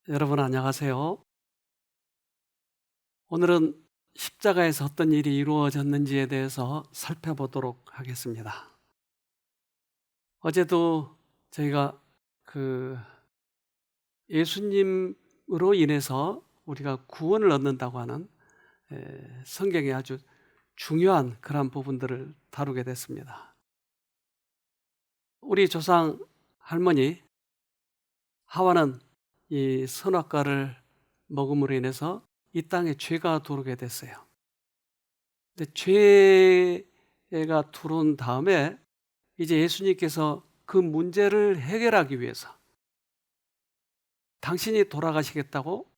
여러분 안녕하세요. 오늘은 십자가에서 어떤 일이 이루어졌는지에 대해서 살펴보도록 하겠습니다. 어제도 저희가 그 예수님으로 인해서 우리가 구원을 얻는다고 하는 성경의 아주 중요한 그런 부분들을 다루게 됐습니다. 우리 조상 할머니 하와는 이 선악과를 먹음으로 인해서 이 땅에 죄가 들어오게 됐어요. 근데 죄가 들어온 다음에 이제 예수님께서 그 문제를 해결하기 위해서 당신이 돌아가시겠다고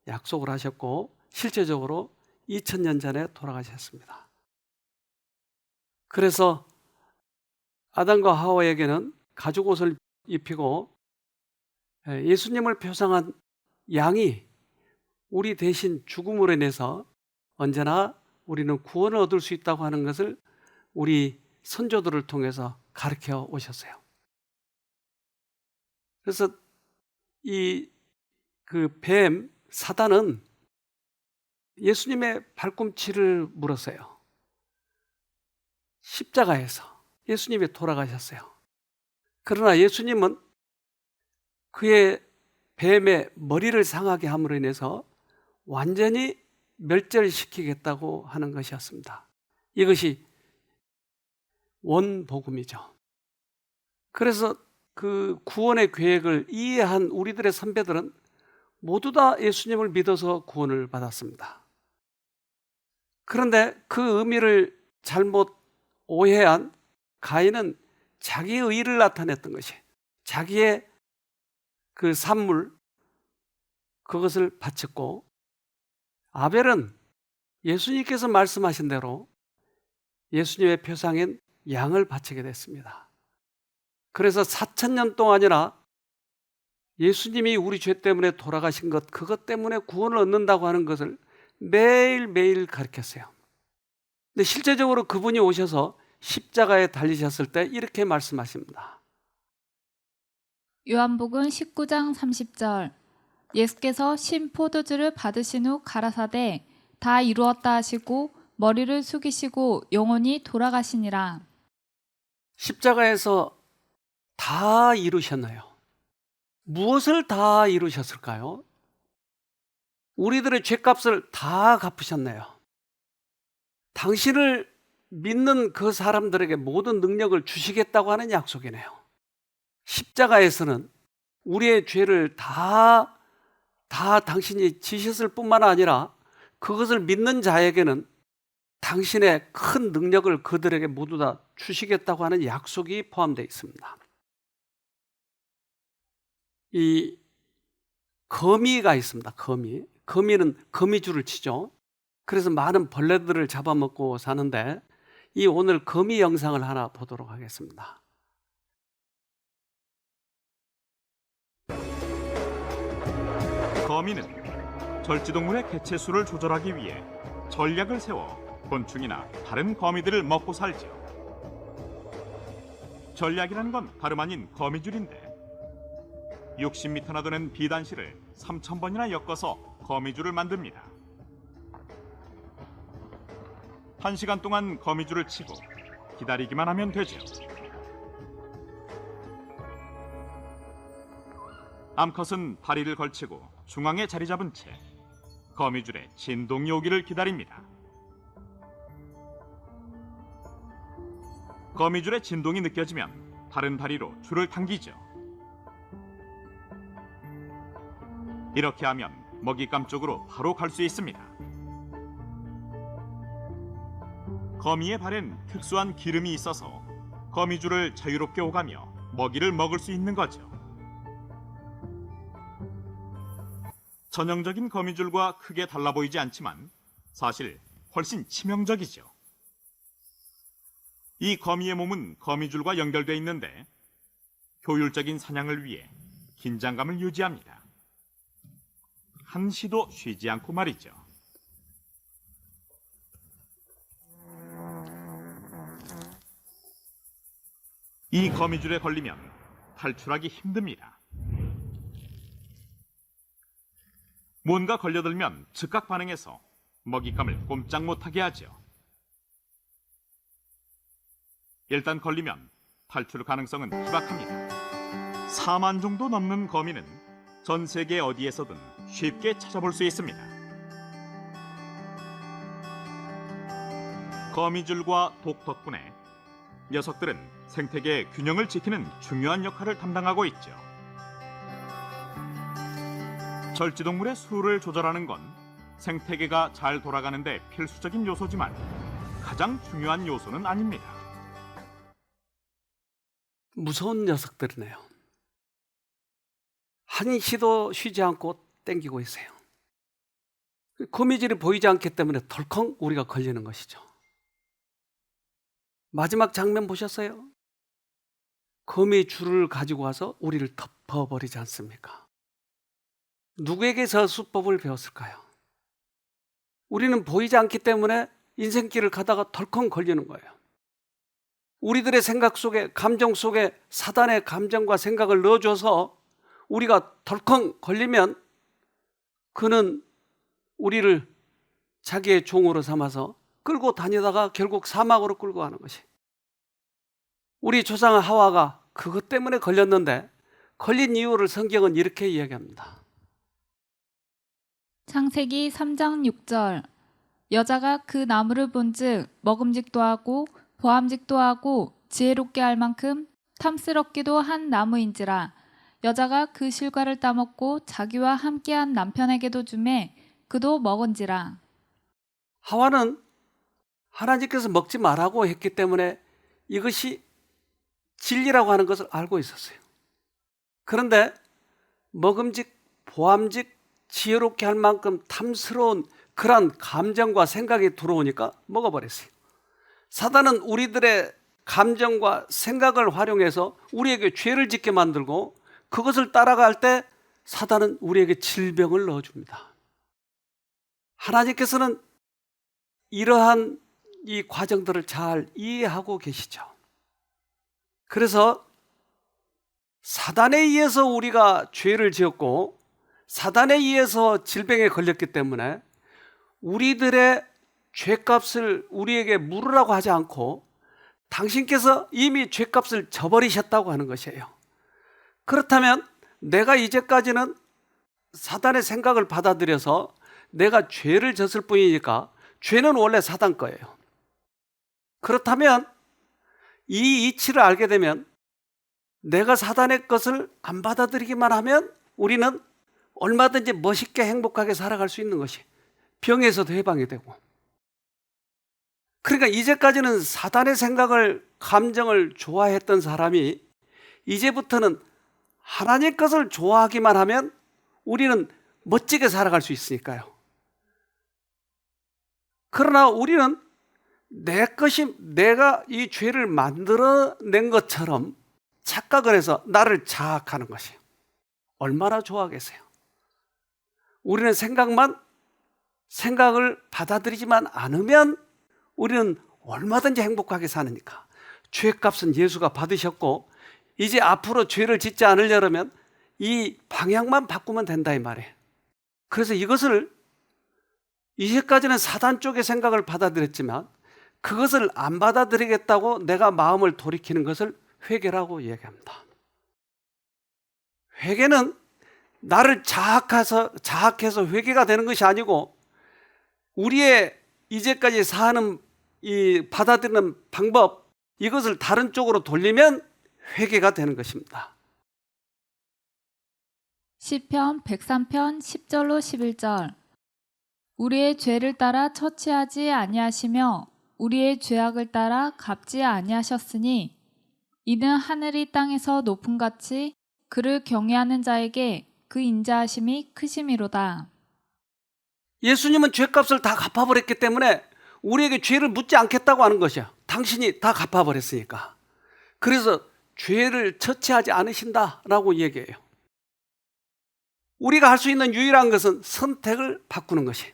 약속을 하셨고 실제적으로 2000년 전에 돌아가셨습니다. 그래서 아담과 하와에게는 가죽 옷을 입히고 예수님을 표상한 양이 우리 대신 죽음으로 인해서 언제나 우리는 구원을 얻을 수 있다고 하는 것을 우리 선조들을 통해서 가르쳐 오셨어요. 그래서 이 그 뱀 사단은 예수님의 발꿈치를 물었어요. 십자가에서 예수님이 돌아가셨어요. 그러나 예수님은 그의 뱀의 머리를 상하게 함으로 인해서 완전히 멸절시키겠다고 하는 것이었습니다. 이것이 원복음이죠. 그래서 그 구원의 계획을 이해한 우리들의 선배들은 모두 다 예수님을 믿어서 구원을 받았습니다. 그런데 그 의미를 잘못 오해한 가인은 자기의 의를 나타냈던 것이 자기의 그 산물 그것을 바쳤고, 아벨은 예수님께서 말씀하신 대로 예수님의 표상인 양을 바치게 됐습니다. 그래서 4000년 동안이나 예수님이 우리 죄 때문에 돌아가신 것, 그것 때문에 구원을 얻는다고 하는 것을 매일매일 가르쳤어요. 근데 실제적으로 그분이 오셔서 십자가에 달리셨을 때 이렇게 말씀하십니다. 요한복음 19장 30절. 예수께서 신 포도주를 받으신 후 가라사대 다 이루었다 하시고 머리를 숙이시고 영원히 돌아가시니라. 십자가에서 다 이루셨나요? 무엇을 다 이루셨을까요? 우리들의 죄값을 다 갚으셨나요? 당신을 믿는 그 사람들에게 모든 능력을 주시겠다고 하는 약속이네요. 십자가에서는 우리의 죄를 다 당신이 지셨을 뿐만 아니라 그것을 믿는 자에게는 당신의 큰 능력을 그들에게 모두 다 주시겠다고 하는 약속이 포함되어 있습니다. 이 거미가 있습니다. 거미는 거미줄을 치죠. 그래서 많은 벌레들을 잡아먹고 사는데, 이 오늘 거미 영상을 하나 보도록 하겠습니다. 거미는 절지동물의 개체 수를 조절하기 위해 전략을 세워 곤충이나 다른 거미들을 먹고 살죠. 전략이라는 건 다름 아닌 거미줄인데 60m나 되는 비단실을 3000번이나 엮어서 거미줄을 만듭니다. 1시간 동안 거미줄을 치고 기다리기만 하면 되죠. 암컷은 다리를 걸치고 중앙에 자리 잡은 채 거미줄에 진동이 오기를 기다립니다. 거미줄에 진동이 느껴지면 다른 다리로 줄을 당기죠. 이렇게 하면 먹잇감 쪽으로 바로 갈 수 있습니다. 거미의 발엔 특수한 기름이 있어서 거미줄을 자유롭게 오가며 먹이를 먹을 수 있는 거죠. 전형적인 거미줄과 크게 달라 보이지 않지만 사실 훨씬 치명적이죠. 이 거미의 몸은 거미줄과 연결되어 있는데 효율적인 사냥을 위해 긴장감을 유지합니다. 한시도 쉬지 않고 말이죠. 이 거미줄에 걸리면 탈출하기 힘듭니다. 뭔가 걸려들면 즉각 반응해서 먹잇감을 꼼짝 못하게 하죠. 일단 걸리면 탈출 가능성은 희박합니다. 4만 정도 넘는 거미는 전 세계 어디에서든 쉽게 찾아볼 수 있습니다. 거미줄과 독 덕분에 녀석들은 생태계의 균형을 지키는 중요한 역할을 담당하고 있죠. 절지동물의 수를 조절하는 건 생태계가 잘 돌아가는 데 필수적인 요소지만 가장 중요한 요소는 아닙니다. 무서운 녀석들이네요. 한시도 쉬지 않고 땡기고 있어요. 거미줄이 보이지 않기 때문에 덜컹 우리가 걸리는 것이죠. 마지막 장면 보셨어요? 거미줄을 가지고 와서 우리를 덮어버리지 않습니까? 누구에게 저 수법을 배웠을까요? 우리는 보이지 않기 때문에 인생길을 가다가 덜컹 걸리는 거예요. 우리들의 생각 속에, 감정 속에 사단의 감정과 생각을 넣어줘서 우리가 덜컹 걸리면 그는 우리를 자기의 종으로 삼아서 끌고 다니다가 결국 사막으로 끌고 가는 것이. 우리 조상 하와가 그것 때문에 걸렸는데 걸린 이유를 성경은 이렇게 이야기합니다. 창세기 3장 6절 여자가 그 나무를 본즉 먹음직도 하고 보암직도 하고 지혜롭게 할 만큼 탐스럽기도 한 나무인지라 여자가 그 실과를 따먹고 자기와 함께한 남편에게도 주매 그도 먹은지라. 하와는 하나님께서 먹지 말라고 했기 때문에 이것이 진리라고 하는 것을 알고 있었어요. 그런데 먹음직, 보암직, 지혜롭게 할 만큼 탐스러운 그런 감정과 생각이 들어오니까 먹어버렸어요. 사단은 우리들의 감정과 생각을 활용해서 우리에게 죄를 짓게 만들고 그것을 따라갈 때 사단은 우리에게 질병을 넣어줍니다. 하나님께서는 이러한 이 과정들을 잘 이해하고 계시죠. 그래서 사단에 의해서 우리가 죄를 지었고 사단에 의해서 질병에 걸렸기 때문에 우리들의 죄값을 우리에게 물으라고 하지 않고 당신께서 이미 죄값을 져버리셨다고 하는 것이에요. 그렇다면 내가 이제까지는 사단의 생각을 받아들여서 내가 죄를 졌을 뿐이니까 죄는 원래 사단 거예요. 그렇다면 이 이치를 알게 되면 내가 사단의 것을 안 받아들이기만 하면 우리는 얼마든지 멋있게 행복하게 살아갈 수 있는 것이 병에서도 해방이 되고, 그러니까 이제까지는 사단의 생각을 감정을 좋아했던 사람이 이제부터는 하나님 것을 좋아하기만 하면 우리는 멋지게 살아갈 수 있으니까요. 그러나 우리는 내 것이 내가 이 죄를 만들어낸 것처럼 착각을 해서 나를 자학하는 것이에요. 얼마나 좋아하겠어요. 우리는 생각을 받아들이지만 않으면 우리는 얼마든지 행복하게 사니까. 죄값은 예수가 받으셨고 이제 앞으로 죄를 짓지 않으려면 이 방향만 바꾸면 된다 이 말이에요. 그래서 이것을 이제까지는 사단 쪽의 생각을 받아들였지만 그것을 안 받아들이겠다고 내가 마음을 돌이키는 것을 회개라고 이야기합니다. 회개는 나를 자학해서 회개가 되는 것이 아니고 우리의 이제까지 사는 이 받아들이는 방법, 이것을 다른 쪽으로 돌리면 회개가 되는 것입니다. 시편 103편 10절로 11절 우리의 죄를 따라 처치하지 아니하시며 우리의 죄악을 따라 갚지 아니하셨으니 이는 하늘이 땅에서 높음같이 그를 경외하는 자에게 그 인자하심이 크심이로다. 예수님은 죄값을 다 갚아버렸기 때문에 우리에게 죄를 묻지 않겠다고 하는 것이야. 당신이 다 갚아버렸으니까. 그래서 죄를 처치하지 않으신다라고 얘기해요. 우리가 할 수 있는 유일한 것은 선택을 바꾸는 것이에요.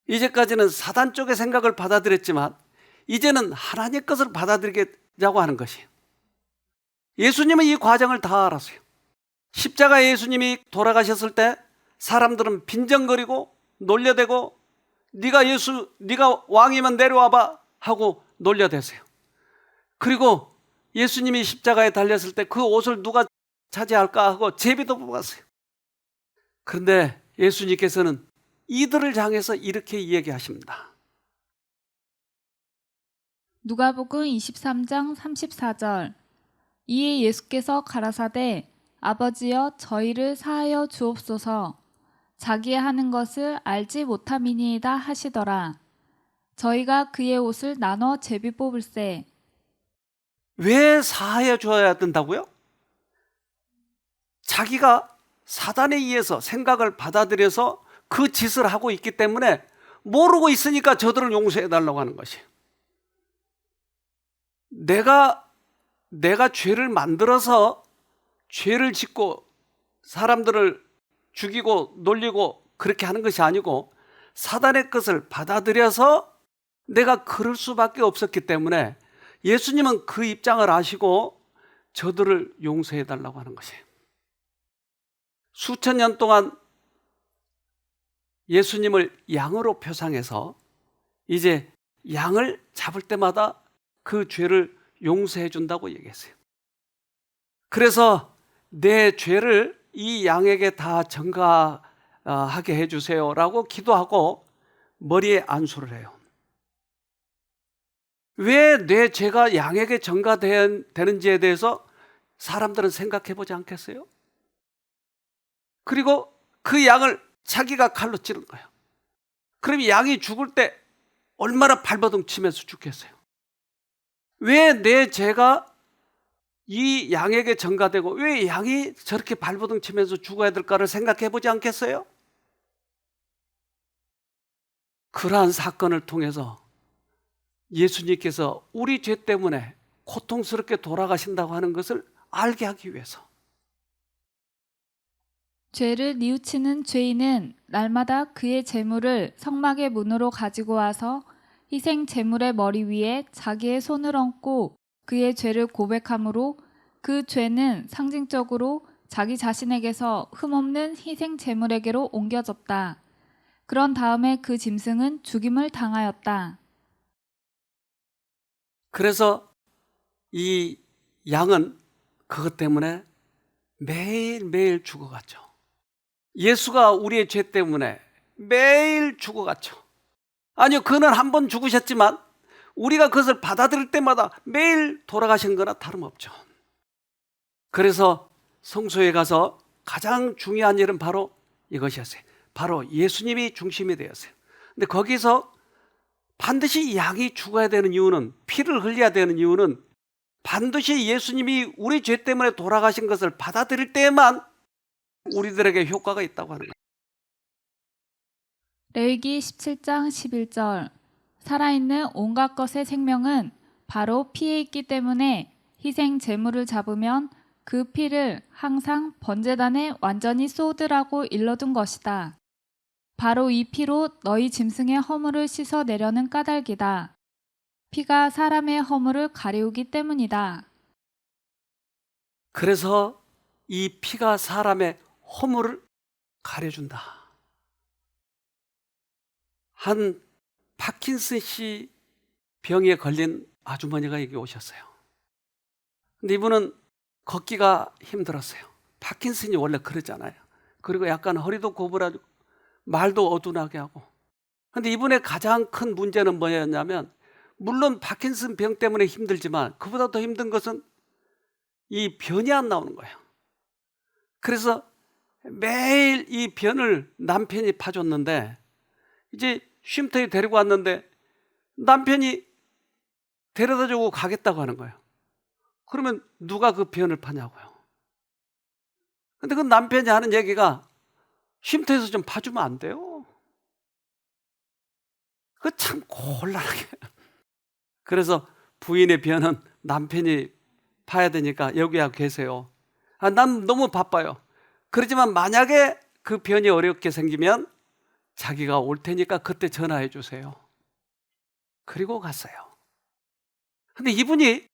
이제까지는 사단 쪽의 생각을 받아들였지만 이제는 하나님 것을 받아들이자고 하는 것이에요. 예수님은 이 과정을 다 알았어요. 십자가에 예수님이 돌아가셨을 때 사람들은 빈정거리고 놀려대고 네가 왕이면 내려와봐 하고 놀려대세요. 그리고 예수님이 십자가에 달렸을 때 그 옷을 누가 차지할까 하고 제비도 뽑았어요. 그런데 예수님께서는 이들을 향해서 이렇게 이야기하십니다. 누가복음 23장 34절. 이에 예수께서 가라사대 아버지여 저희를 사하여 주옵소서. 자기의 하는 것을 알지 못함이니이다 하시더라. 저희가 그의 옷을 나눠 제비 뽑을세. 왜 사하여 줘야 된다고요? 자기가 사단에 의해서 생각을 받아들여서 그 짓을 하고 있기 때문에 모르고 있으니까 저들을 용서해 달라고 하는 것이에요. 내가 죄를 만들어서 죄를 짓고 사람들을 죽이고 놀리고 그렇게 하는 것이 아니고 사단의 것을 받아들여서 내가 그럴 수밖에 없었기 때문에 예수님은 그 입장을 아시고 저들을 용서해 달라고 하는 것이에요. 수천 년 동안 예수님을 양으로 표상해서 이제 양을 잡을 때마다 그 죄를 용서해 준다고 얘기했어요. 그래서 내 죄를 이 양에게 다 전가하게 해주세요라고 기도하고 머리에 안수를 해요. 왜 내 죄가 양에게 전가되는지에 대해서 사람들은 생각해 보지 않겠어요? 그리고 그 양을 자기가 칼로 찌른 거예요. 그럼 양이 죽을 때 얼마나 발버둥 치면서 죽겠어요? 왜 내 죄가 이 양에게 전가되고 왜 양이 저렇게 발버둥 치면서 죽어야 될까를 생각해 보지 않겠어요? 그러한 사건을 통해서 예수님께서 우리 죄 때문에 고통스럽게 돌아가신다고 하는 것을 알게 하기 위해서. 죄를 뉘우치는 죄인은 날마다 그의 재물을 성막의 문으로 가지고 와서 희생 제물의 머리 위에 자기의 손을 얹고 그의 죄를 고백함으로 그 죄는 상징적으로 자기 자신에게서 흠없는 희생 제물에게로 옮겨졌다. 그런 다음에 그 짐승은 죽임을 당하였다. 그래서 이 양은 그것 때문에 매일매일 죽어갔죠. 예수가 우리의 죄 때문에 매일 죽어갔죠. 아니요, 그는 한 번 죽으셨지만 우리가 그것을 받아들일 때마다 매일 돌아가신 거나 다름없죠. 그래서 성소에 가서 가장 중요한 일은 바로 이것이었어요. 바로 예수님이 중심이 되었어요. 근데 거기서 반드시 양이 죽어야 되는 이유는, 피를 흘려야 되는 이유는 반드시 예수님이 우리 죄 때문에 돌아가신 것을 받아들일 때만 우리들에게 효과가 있다고 하는 거예요. 레위기 17장 11절. 살아있는 온갖 것의 생명은 바로 피에 있기 때문에 희생 제물을 잡으면 그 피를 항상 번제단에 완전히 쏟으라고 일러둔 것이다. 바로 이 피로 너희 짐승의 허물을 씻어내려는 까닭이다. 피가 사람의 허물을 가리우기 때문이다. 그래서 이 피가 사람의 허물을 가려준다. 한 파킨슨 씨 병에 걸린 아주머니가 여기 오셨어요. 근데 이분은 걷기가 힘들었어요. 파킨슨이 원래 그러잖아요. 그리고 약간 허리도 고부라지고 말도 어둔하게 하고. 근데 이분의 가장 큰 문제는 뭐였냐면, 물론 파킨슨 병 때문에 힘들지만 그보다 더 힘든 것은 이 변이 안 나오는 거예요. 그래서 매일 이 변을 남편이 파줬는데, 이제 쉼터에 데리고 왔는데 남편이 데려다 주고 가겠다고 하는 거예요. 그러면 누가 그 변을 파냐고요. 근데 그 남편이 하는 얘기가, 쉼터에서 좀 파주면 안 돼요? 그 참 곤란하게. 그래서 부인의 변은 남편이 파야 되니까 여기 계세요. 난 너무 바빠요. 그렇지만 만약에 그 변이 어렵게 생기면 자기가 올 테니까 그때 전화해 주세요. 그리고 갔어요. 근데 이분이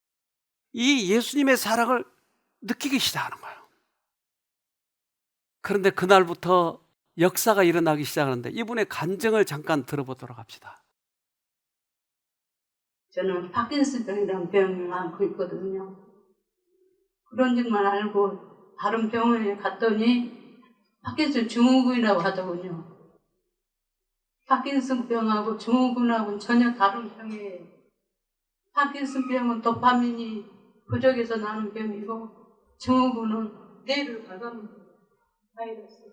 이 예수님의 사랑을 느끼기 시작하는 거예요. 그런데 그날부터 역사가 일어나기 시작하는데 이분의 간증을 잠깐 들어보도록 합시다. 저는 파킨슨병이라는 병을 앓고 있거든요. 그런 줄만 알고 다른 병원에 갔더니 파킨슨 증후군이라고 하더군요. 파킨슨병하고 증후군하고는 전혀 다른 병이에요. 파킨슨병은 도파민이 부족해서 나는 병이고 증후군은 뇌를 갉아먹는 바이러스.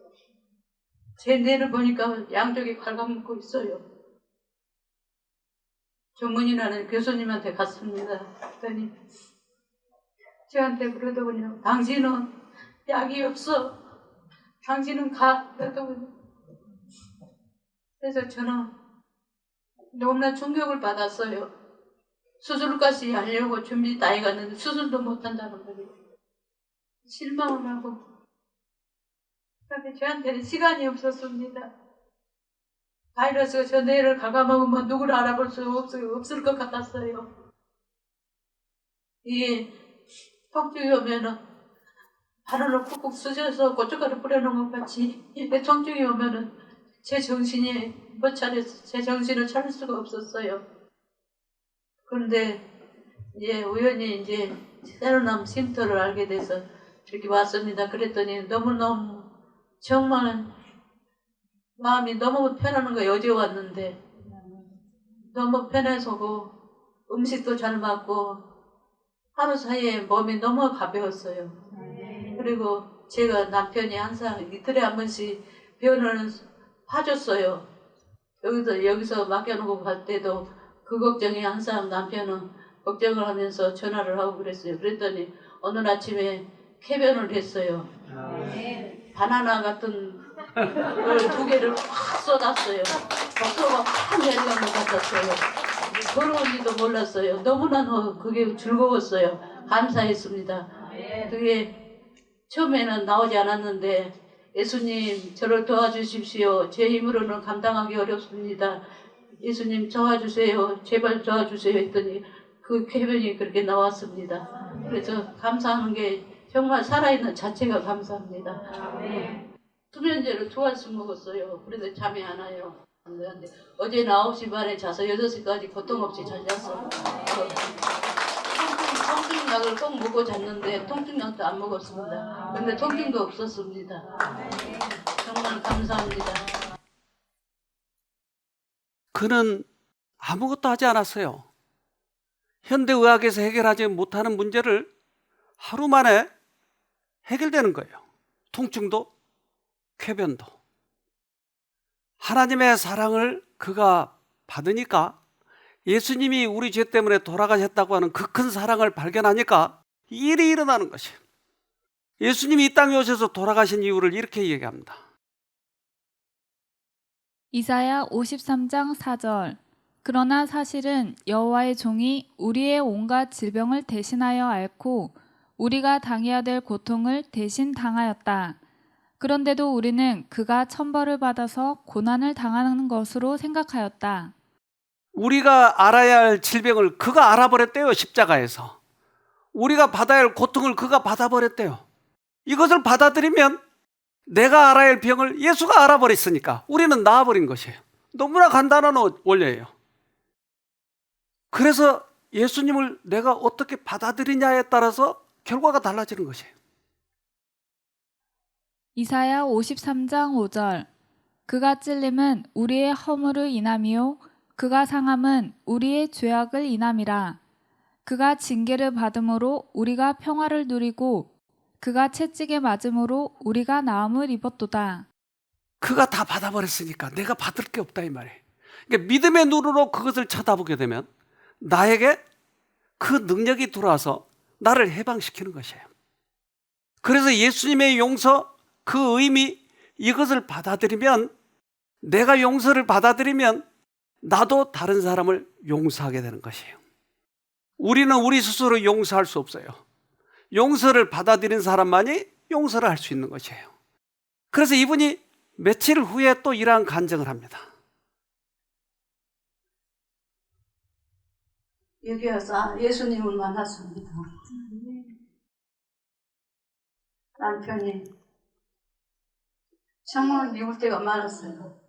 제 뇌를 보니까 양쪽이 갉아먹고 있어요. 전문의라는 교수님한테 갔습니다. 그랬더니 저한테 그러더군요. 당신은 약이 없어. 당신은 가. 그러더군요. 그래서 저는 너무나 충격을 받았어요. 수술까지 하려고 준비 다 해갔는데 수술도 못한다는 거예요. 실망을 하고. 그런데 저한테는 시간이 없었습니다. 바이러스가 저 뇌를 갉아먹으면 누구를 알아볼 수 없을 것 같았어요. 이게 통증이 오면은 바늘로 쿡쿡 쑤셔서 고춧가루 뿌려놓은 것 같이 이렇게 통증이 오면은 제 정신이 못 차려서 제 정신을 차릴 수가 없었어요. 그런데 이제 우연히 이제 새로남 쉼터를 알게 돼서 이렇게 왔습니다. 그랬더니 너무너무 정말 마음이 너무 편안한 거예요. 어제 왔는데 너무 편해서고 음식도 잘 맞고 하루 사이에 몸이 너무 가벼웠어요. 그리고 제가 남편이 항상 이틀에 한 번씩 병원을 파줬어요. 여기서 맡겨놓고 갈 때도 그 걱정이 항상 남편은 걱정을 하면서 전화를 하고 그랬어요. 그랬더니 어느 아침에 쾌변을 했어요. 바나나 같은 걸 2개를 확 쏟았어요. 속도가 확 내려간 것 같았어요. 걸어온지도 몰랐어요. 너무나 그게 즐거웠어요. 감사했습니다. 그게 처음에는 나오지 않았는데 예수님 저를 도와주십시오. 제 힘으로는 감당하기 어렵습니다. 예수님 도와주세요. 제발 도와주세요 했더니 그 쾌변이 그렇게 나왔습니다. 그래서 감사하는 게 정말 살아있는 자체가 감사합니다. 수면제를 2알씩 먹었어요. 그래서 잠이 안 와요. 근데 어제 9시 반에 자서 6시까지 고통 없이 잘 잤어요. 통증약을 꼭 먹고 잤는데 통증약도 안 먹었습니다. 근데 통증도 없었습니다. 정말 감사합니다. 그는 아무것도 하지 않았어요. 현대의학에서 해결하지 못하는 문제를 하루 만에 해결되는 거예요. 통증도 쾌변도. 하나님의 사랑을 그가 받으니까 예수님이 우리 죄 때문에 돌아가셨다고 하는 그 큰 사랑을 발견하니까 이 일이 일어나는 것이에요. 예수님이 이 땅에 오셔서 돌아가신 이유를 이렇게 얘기합니다. 이사야 53장 4절. 그러나 사실은 여호와의 종이 우리의 온갖 질병을 대신하여 앓고 우리가 당해야 될 고통을 대신 당하였다. 그런데도 우리는 그가 천벌을 받아서 고난을 당하는 것으로 생각하였다. 우리가 알아야 할 질병을 그가 알아버렸대요. 십자가에서. 우리가 받아야 할 고통을 그가 받아버렸대요. 이것을 받아들이면 내가 알아야 할 병을 예수가 알아버렸으니까 우리는 나아버린 것이에요. 너무나 간단한 원리예요. 그래서 예수님을 내가 어떻게 받아들이냐에 따라서 결과가 달라지는 것이에요. 이사야 53장 5절. 그가 찔림은 우리의 허물을 인함이요 그가 상함은 우리의 죄악을 인함이라. 그가 징계를 받음으로 우리가 평화를 누리고 그가 채찍에 맞음으로 우리가 나음을 입었도다. 그가 다 받아버렸으니까 내가 받을 게 없다 이 말이에요. 그러니까 믿음의 눈으로 그것을 쳐다보게 되면 나에게 그 능력이 들어와서 나를 해방시키는 것이에요. 그래서 예수님의 용서, 그 의미, 이것을 받아들이면, 내가 용서를 받아들이면 나도 다른 사람을 용서하게 되는 것이에요. 우리는 우리 스스로 용서할 수 없어요. 용서를 받아들인 사람만이 용서를 할 수 있는 것이에요. 그래서 이분이 며칠 후에 또 이러한 간증을 합니다. 여기 와서 예수님을 만났습니다. 남편이 정말 미울 때가 많았어요.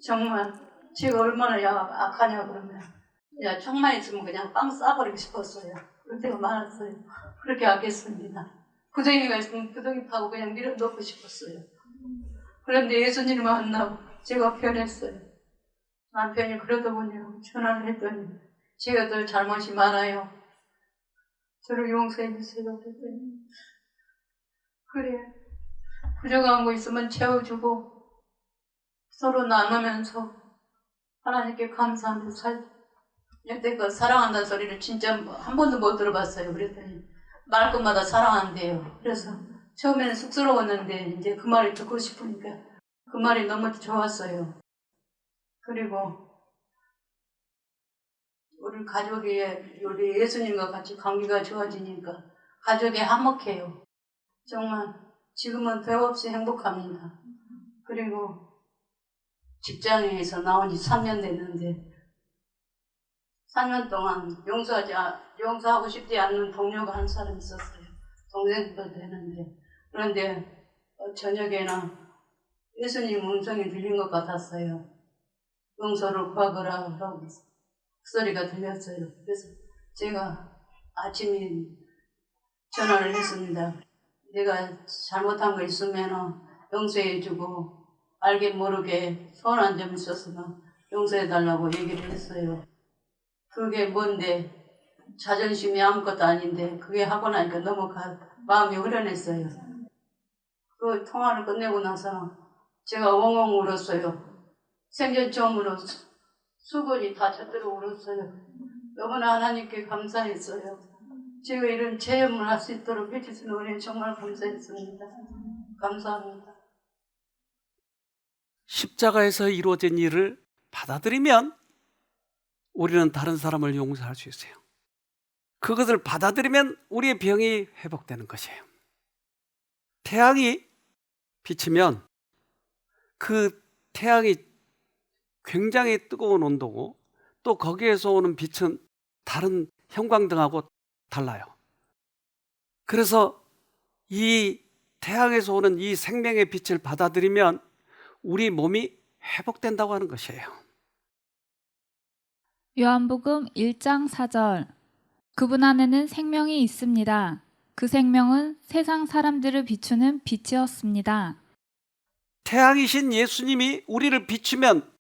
정말 제가 얼마나 악하냐 그러면 야 총만 있으면 그냥 빵 싸버리고 싶었어요. 그럴 때가 많았어요. 그렇게 악했습니다. 구덩이가 있으면 구덩이 파고 그냥 밀어 넣고 싶었어요. 그런데 예수님을 만나고 제가 변했어요. 남편이 그러다 보니 전화를 했더니 제가 더 잘못이 많아요. 저를 용서해 주세요. 그랬더니 그래 부족한 거 있으면 채워주고 서로 나누면서 하나님께 감사하며 여태껏 사랑한다는 소리를 진짜 한 번도 못 들어봤어요. 그랬더니 말끝마다 사랑한대요. 그래서 처음에는 쑥스러웠는데 이제 그 말을 듣고 싶으니까 그 말이 너무 좋았어요. 그리고 우리 가족이 우리 예수님과 같이 관계가 좋아지니까 가족이 화목해요. 정말 지금은 더없이 행복합니다. 그리고 직장에서 나온 지 3년 됐는데 3년 동안 용서하고 싶지 않는 동료가 한 사람 있었어요. 동생도 되는데 그런데 저녁에는 예수님 음성이 들린 것 같았어요. 용서를 구하거라 라고 소리가 들렸어요. 그래서 제가 아침에 전화를 했습니다. 내가 잘못한 거 있으면 용서해주고 알게 모르게 서운한 점 있었으면 용서해달라고 얘기를 했어요. 그게 뭔데 자존심이 아무것도 아닌데 그게 하고 나니까 너무 마음이 후련했어요. 그 통화를 끝내고 나서 제가 엉엉 울었어요. 생전 처음으로 수건이 다 젖도록 울었어요. 너무나 하나님께 감사했어요. 제가 이런 체험을 할 수 있도록 해주신 은혜 정말 감사했습니다. 감사합니다. 십자가에서 이루어진 일을 받아들이면 우리는 다른 사람을 용서할 수 있어요. 그것을 받아들이면 우리의 병이 회복되는 것이에요. 태양이 비치면 그 태양이 굉장히 뜨거운 온도고 또 거기에서 오는 빛은 다른 형광등하고 달라요. 그래서 이 태양에서 오는 이 생명의 빛을 받아들이면 우리 몸이 회복된다고 하는 것이에요. 요한복음 1장 4절. 그분 안에는 생명이 있습니다. 그 생명은 세상 사람들을 비추는 빛이었습니다. 태양이신 예수님이 우리를 비추면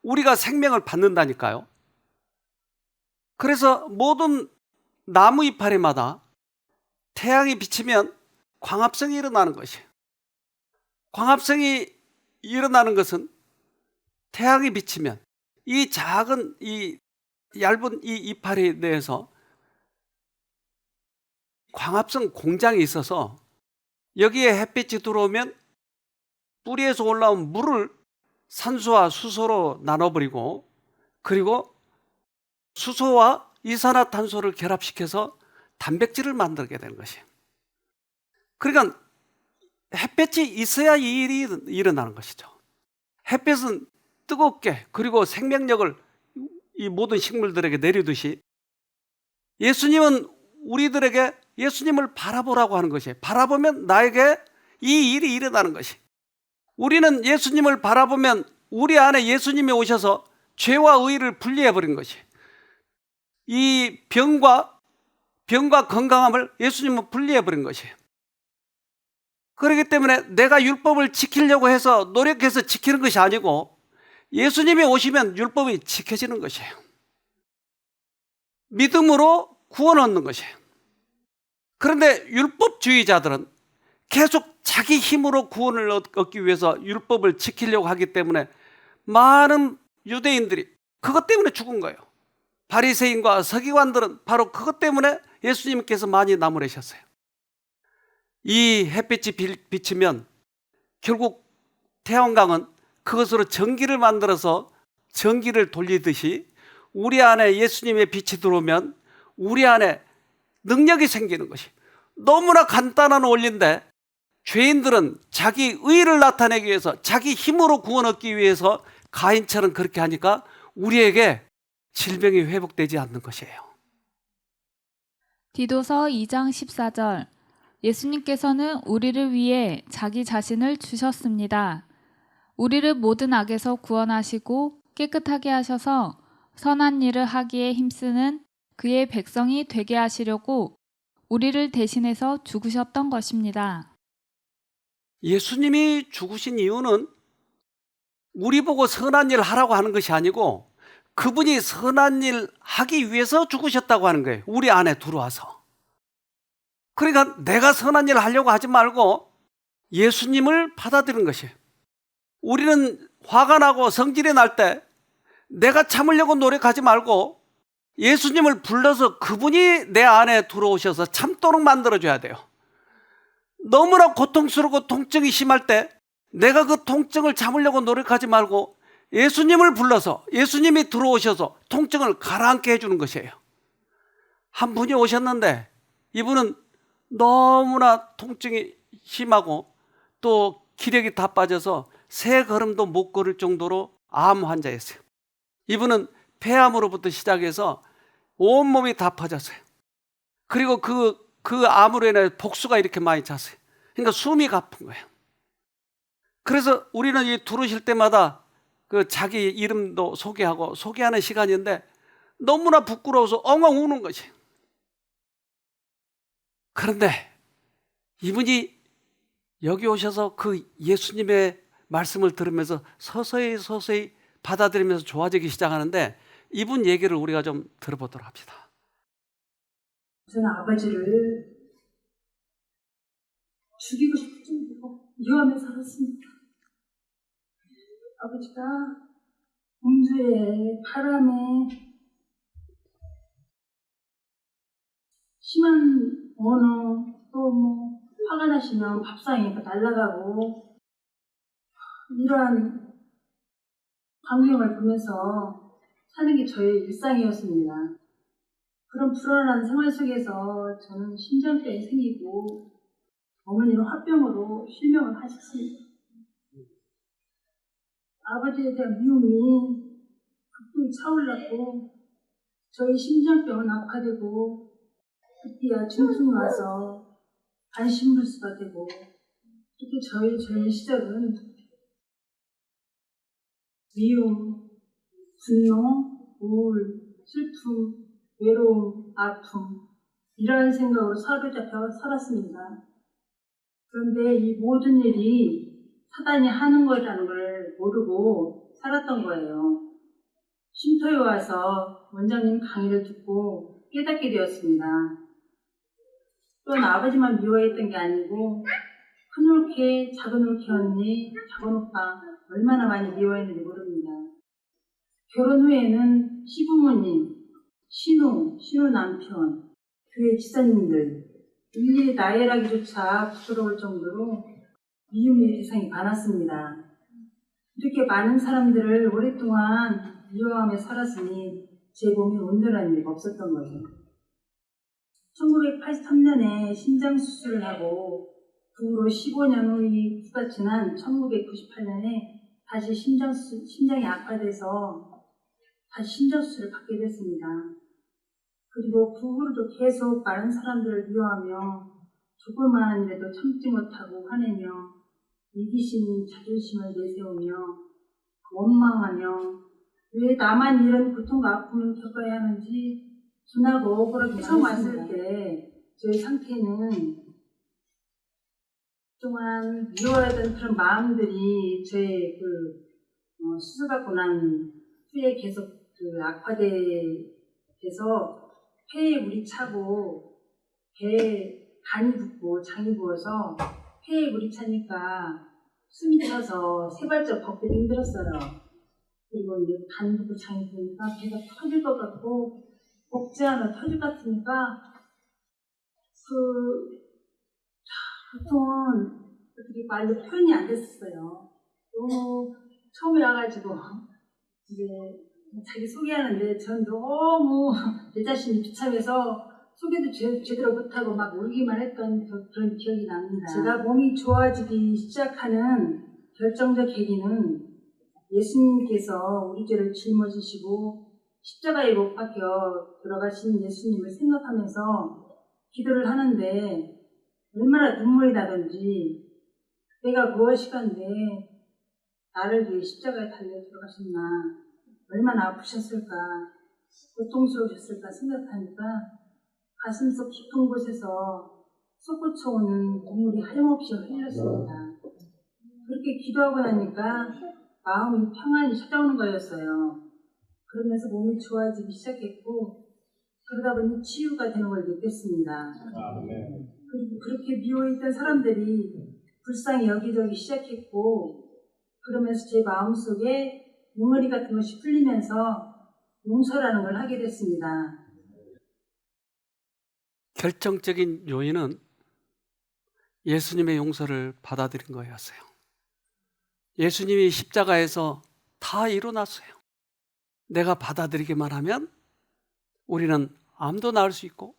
우리가 생명을 받는다니까요. 그래서 모든 나무 이파리마다 태양이 비치면 광합성이 일어나는 것이에요. 광합성이 일어나는 것은 태양이 비치면 이 작은 이 얇은 이 이파리 내에서 광합성 공장이 있어서 여기에 햇빛이 들어오면 뿌리에서 올라온 물을 산소와 수소로 나눠버리고 그리고 수소와 이산화탄소를 결합시켜서 단백질을 만들게 되는 것이에요. 그러니까 햇볕이 있어야 이 일이 일어나는 것이죠. 햇볕은 뜨겁게 그리고 생명력을 이 모든 식물들에게 내리듯이 예수님은 우리들에게 예수님을 바라보라고 하는 것이에요. 바라보면 나에게 이 일이 일어나는 것이. 우리는 예수님을 바라보면 우리 안에 예수님이 오셔서 죄와 의를 분리해버린 것이. 이 병과 건강함을 예수님은 분리해버린 것이에요. 그렇기 때문에 내가 율법을 지키려고 해서 노력해서 지키는 것이 아니고 예수님이 오시면 율법이 지켜지는 것이에요. 믿음으로 구원 얻는 것이에요. 그런데 율법주의자들은 계속 자기 힘으로 구원을 얻기 위해서 율법을 지키려고 하기 때문에 많은 유대인들이 그것 때문에 죽은 거예요. 바리새인과 서기관들은 바로 그것 때문에 예수님께서 많이 나무라셨어요. 이 햇빛이 비치면 결국 태양광은 그것으로 전기를 만들어서 전기를 돌리듯이 우리 안에 예수님의 빛이 들어오면 우리 안에 능력이 생기는 것이. 너무나 간단한 원리인데 죄인들은 자기 의를 나타내기 위해서 자기 힘으로 구원 얻기 위해서 가인처럼 그렇게 하니까 우리에게 질병이 회복되지 않는 것이에요. 디도서 2장 14절. 예수님께서는 우리를 위해 자기 자신을 주셨습니다. 우리를 모든 악에서 구원하시고 깨끗하게 하셔서 선한 일을 하기에 힘쓰는 그의 백성이 되게 하시려고 우리를 대신해서 죽으셨던 것입니다. 예수님이 죽으신 이유는 우리 보고 선한 일 하라고 하는 것이 아니고 그분이 선한 일 하기 위해서 죽으셨다고 하는 거예요. 우리 안에 들어와서. 그러니까 내가 선한 일 하려고 하지 말고 예수님을 받아들이는 것이에요. 우리는 화가 나고 성질이 날 때 내가 참으려고 노력하지 말고 예수님을 불러서 그분이 내 안에 들어오셔서 참도록 만들어줘야 돼요. 너무나 고통스럽고 통증이 심할 때 내가 그 통증을 참으려고 노력하지 말고 예수님을 불러서 예수님이 들어오셔서 통증을 가라앉게 해주는 것이에요. 한 분이 오셨는데 이분은 너무나 통증이 심하고 또 기력이 다 빠져서 세 걸음도 못 걸을 정도로 암 환자였어요. 이분은 폐암으로부터 시작해서 온몸이 다 퍼졌어요. 그리고 그 암으로 인해 복수가 이렇게 많이 찼어요. 그러니까 숨이 가쁜 거예요. 그래서 우리는 이 들어오실 때마다 그 자기 이름도 소개하고 소개하는 시간인데 너무나 부끄러워서 엉엉 우는 것이. 그런데 이분이 여기 오셔서 그 예수님의 말씀을 들으면서 서서히 받아들이면서 좋아지기 시작하는데 이분 얘기를 우리가 좀 들어보도록 합시다. 저는 아버지를 죽이고 싶을 정도로 미워하며 살았습니다. 아버지가 음주에 바람에 심한 언어 또 뭐 화가 나시면 밥상이 날아가고 이러한 광경을 보면서 사는 게 저의 일상이었습니다. 그런 불안한 생활 속에서 저는 심장병이 생기고 어머니는 화병으로 실명을 하셨습니다. 아버지에 대한 미움이 극도히 차올랐고 저희 심장병은 악화되고 급기야 중풍이 와서 반신불수가 되고 이렇게 저희 젊은 시절은 미움, 분노, 우울, 슬픔, 외로움, 아픔 이러한 생각으로 사로잡혀 살았습니다. 그런데 이 모든 일이 사단이 하는 거라는 걸 모르고 살았던 거예요. 쉼터에 와서 원장님 강의를 듣고 깨닫게 되었습니다. 또한 아버지만 미워했던 게 아니고 큰올케, 작은올케 언니, 작은오빠 얼마나 많이 미워했는지 모릅니다. 결혼 후에는 시부모님, 신우 남편, 교회 지사님들 일일이 나열하기조차 부끄러울 정도로 미움의 대상이 많았습니다. 이렇게 많은 사람들을 오랫동안 미워하며 살았으니 제 몸에 온전한 일이 없었던 거죠. 1983년에 심장 수술을 하고 그 후로 15년 후가 지난 1998년에 다시 심장이 악화돼서 다시 심장 수술을 받게 됐습니다. 그리고 그 후로도 계속 많은 사람들을 미워하며 조그마한 일에도 참지 못하고 화내며 이기심, 자존심을 내세우며 원망하며 왜 나만 이런 고통과 아픔을 겪어야 하는지 분하고 억울하게 처음 왔을 때 저의 상태는 그동안 미워하던 그런 마음들이 저의 수술받고 난 후에 계속 악화돼서 폐에 물이 차고 배에 간이 붓고 장이 부어서 폐에 물이 차니까 숨이 차서 세 발짝 걷기도 힘들었어요. 그리고 이제 간 붓고 장이 부으니까 배가 터질 것 같고 먹지 않아 터질 것 같으니까 보통은 어떻게 말로 표현이 안 됐었어요. 너무 처음에 와가지고 이제 자기 소개하는데 전 너무 내 자신이 비참해서 소개도 제대로 못하고 막 울기만 했던 그런 기억이 납니다. 제가 몸이 좋아지기 시작하는 결정적 계기는 예수님께서 우리 죄를 짊어지시고 십자가에 못 박혀 들어가신 예수님을 생각하면서 기도를 하는데 얼마나 눈물이 나던지 내가 무엇이건데 나를 위해 십자가에 달려 들어가셨나, 얼마나 아프셨을까, 고통스러우셨을까 생각하니까 가슴속 깊은 곳에서 솟구쳐오는 눈물이 하염없이 흘렸습니다. 그렇게 기도하고 나니까 마음이 평안히 찾아오는 거였어요. 그러면서 몸이 좋아지기 시작했고, 그러다 보니 치유가 되는 걸 느꼈습니다. 그리고 그렇게 미워했던 사람들이 불쌍히 여기저기 시작했고, 그러면서 제 마음속에 뭉어리 같은 것이 풀리면서 용서라는 걸 하게 됐습니다. 결정적인 요인은 예수님의 용서를 받아들인 거였어요. 예수님이 십자가에서 다 이루어놨어요. 내가 받아들이기만 하면 우리는 암도 나을 수 있고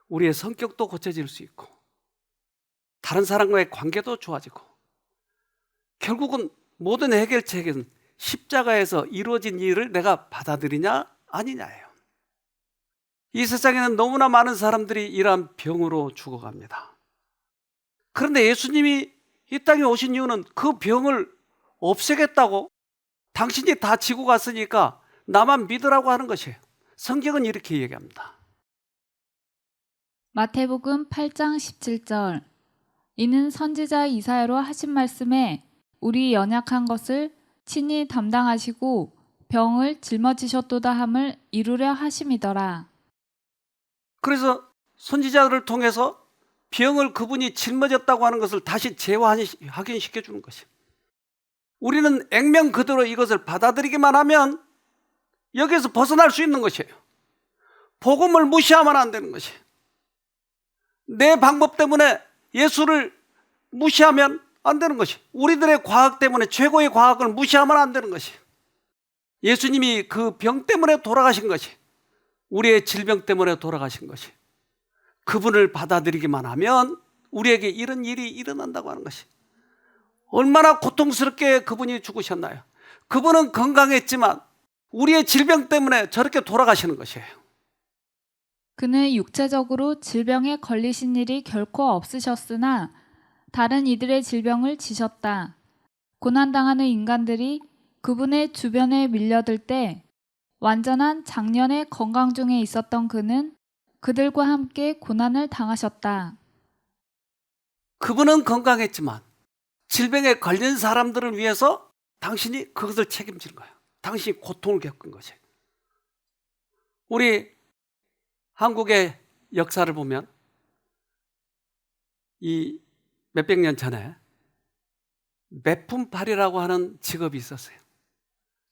우리의 성격도 고쳐질 수 있고 다른 사람과의 관계도 좋아지고, 결국은 모든 해결책은 십자가에서 이루어진 일을 내가 받아들이냐 아니냐예요. 이 세상에는 너무나 많은 사람들이 이러한 병으로 죽어갑니다. 그런데 예수님이 이 땅에 오신 이유는 그 병을 없애겠다고, 당신이 다 지고 갔으니까 나만 믿으라고 하는 것이에요. 성경은 이렇게 얘기합니다. 마태복음 8장 17절. 이는 선지자 이사야로 하신 말씀에 우리 연약한 것을 친히 담당하시고 병을 짊어지셨도다 함을 이루려 하심이더라. 그래서 선지자들을 통해서 병을 그분이 짊어졌다고 하는 것을 다시 재확인시켜 주는 것이에요. 우리는 액면 그대로 이것을 받아들이기만 하면 여기에서 벗어날 수 있는 것이에요. 복음을 무시하면 안 되는 것이에요. 내 방법 때문에 예수를 무시하면 안 되는 것이, 우리들의 과학 때문에 최고의 과학을 무시하면 안 되는 것이, 예수님이 그 병 때문에 돌아가신 것이, 우리의 질병 때문에 돌아가신 것이, 그분을 받아들이기만 하면 우리에게 이런 일이 일어난다고 하는 것이, 얼마나 고통스럽게 그분이 죽으셨나요? 그분은 건강했지만 우리의 질병 때문에 저렇게 돌아가시는 것이에요. 그는 육체적으로 질병에 걸리신 일이 결코 없으셨으나 다른 이들의 질병을 지셨다. 고난당하는 인간들이 그분의 주변에 밀려들 때 완전한 장년의 건강 중에 있었던 그는 그들과 함께 고난을 당하셨다. 그분은 건강했지만 질병에 걸린 사람들을 위해서 당신이 그것을 책임지는 거예요. 당신이 고통을 겪은 거지. 우리 한국의 역사를 보면 이 몇백 년 전에 매품팔이라고 하는 직업이 있었어요.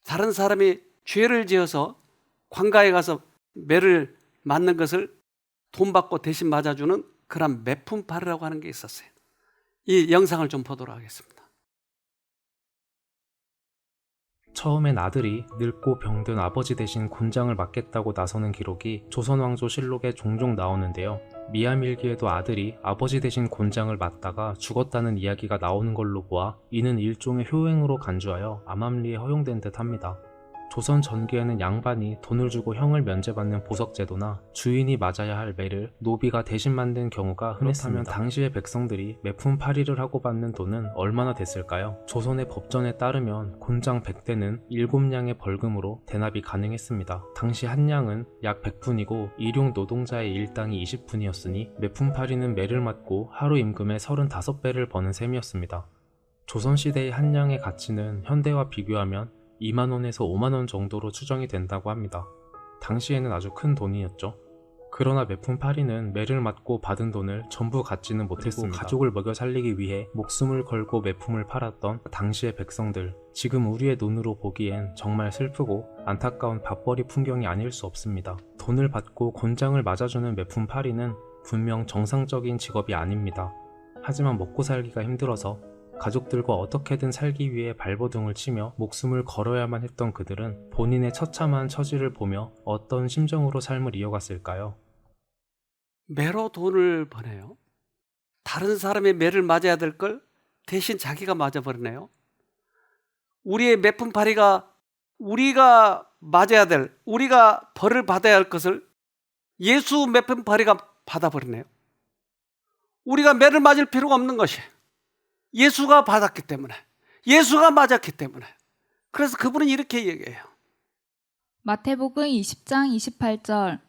다른 사람이 죄를 지어서 관가에 가서 매를 맞는 것을 돈 받고 대신 맞아주는 그런 매품팔이라고 하는 게 있었어요. 이 영상을 좀 보도록 하겠습니다. 처음엔 아들이 늙고 병든 아버지 대신 곤장을 맡겠다고 나서는 기록이 조선왕조실록에 종종 나오는데요. 미야밀기에도 아들이 아버지 대신 곤장을 맡다가 죽었다는 이야기가 나오는 걸로 보아 이는 일종의 효행으로 간주하여 암암리에 허용된 듯 합니다. 조선 전기에는 양반이 돈을 주고 형을 면제받는 보석제도나 주인이 맞아야 할 매를 노비가 대신 만든 경우가 흔했다면 당시의 백성들이 매품팔이를 하고 받는 돈은 얼마나 됐을까요? 조선의 법전에 따르면 곤장 100대는 7냥의 벌금으로 대납이 가능했습니다. 당시 한 냥은 약 100푼이고 일용 노동자의 일당이 20푼이었으니 매품팔이는 매를 맞고 하루 임금의 35배를 버는 셈이었습니다. 조선시대의 한 냥의 가치는 현대와 비교하면 2만원에서 5만원 정도로 추정이 된다고 합니다. 당시에는 아주 큰 돈이었죠. 그러나 매품팔이는 매를 맞고 받은 돈을 전부 갖지는 못했습니다. 가족을 먹여 살리기 위해 목숨을 걸고 매품을 팔았던 당시의 백성들, 지금 우리의 눈으로 보기엔 정말 슬프고 안타까운 밥벌이 풍경이 아닐 수 없습니다. 돈을 받고 곤장을 맞아주는 매품팔이는 분명 정상적인 직업이 아닙니다. 하지만 먹고 살기가 힘들어서 가족들과 어떻게든 살기 위해 발버둥을 치며 목숨을 걸어야만 했던 그들은 본인의 처참한 처지를 보며 어떤 심정으로 삶을 이어갔을까요? 매로 돈을 버네요. 다른 사람의 매를 맞아야 될 걸 대신 자기가 맞아버리네요. 우리의 매품팔이가 우리가 맞아야 될, 우리가 벌을 받아야 할 것을 예수 매품팔이가 받아버리네요. 우리가 매를 맞을 필요가 없는 것이 예수가 받았기 때문에, 예수가 맞았기 때문에. 그래서 그분은 이렇게 얘기해요. 마태복음 20장 28절